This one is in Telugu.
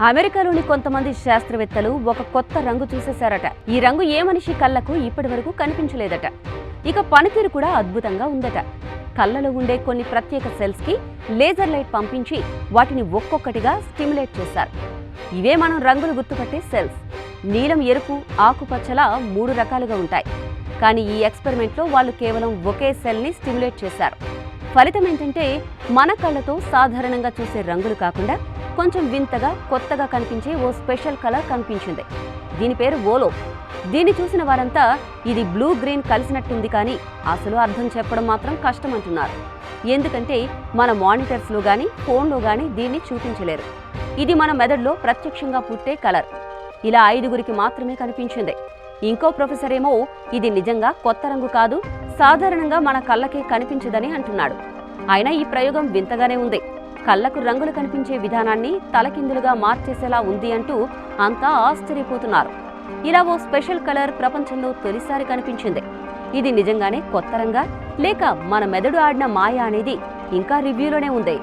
అమెరికాలోని కొంతమంది శాస్త్రవేత్తలు ఒక కొత్త రంగు చూసేశారట. ఈ రంగు ఏ మనిషి కళ్ళకు ఇప్పటివరకు కనిపించలేదట. ఇక పనితీరు కూడా అద్భుతంగా ఉందట. కళ్ళలో ఉండే కొన్ని ప్రత్యేక సెల్స్ కి లేజర్ లైట్ పంపించి వాటిని ఒక్కొక్కటిగా స్టిమ్యులేట్ చేశారు. ఇవే మనం రంగులు గుర్తుపట్టే సెల్స్. నీలం, ఎరుపు, ఆకుపచ్చలా 3 రకాలుగా ఉంటాయి. కానీ ఈ ఎక్స్పెరిమెంట్లో వాళ్ళు కేవలం ఒకే సెల్ని స్టిమ్యులేట్ చేశారు. ఫలితం ఏంటంటే మన కళ్ళతో సాధారణంగా చూసే రంగులు కాకుండా కొంచెం వింతగా, కొత్తగా కనిపించే ఓ స్పెషల్ కలర్ కనిపించింది. దీని పేరు ఓలో. దీన్ని చూసిన వారంతా ఇది బ్లూ గ్రీన్ కలిసినట్టుంది, కానీ అసలు అర్థం చెప్పడం మాత్రం కష్టమంటున్నారు. ఎందుకంటే మన మానిటర్స్లో గానీ ఫోన్లో గానీ దీన్ని చూపించలేరు. ఇది మన మెదడులో ప్రత్యక్షంగా పుట్టే కలర్. ఇలా 5గురికి మాత్రమే కనిపించింది. ఇంకో ప్రొఫెసర్ ఏమో ఇది నిజంగా కొత్త రంగు కాదు, సాధారణంగా మన కళ్ళకే కనిపించదని అంటున్నాడు. అయినా ఈ ప్రయోగం వింతగానే ఉంది. కళ్ళకు రంగులు కనిపించే విధానాన్ని తలకిందులుగా మార్చేసేలా ఉంది అంటూ అంతా ఆశ్చర్యపోతున్నారు. ఇలా ఓ స్పెషల్ కలర్ ప్రపంచంలో తొలిసారి కనిపించింది. ఇది నిజంగానే కొత్త రంగా లేక మన మెదడు ఆడిన మాయ అనేది ఇంకా రివ్యూలోనే ఉంది.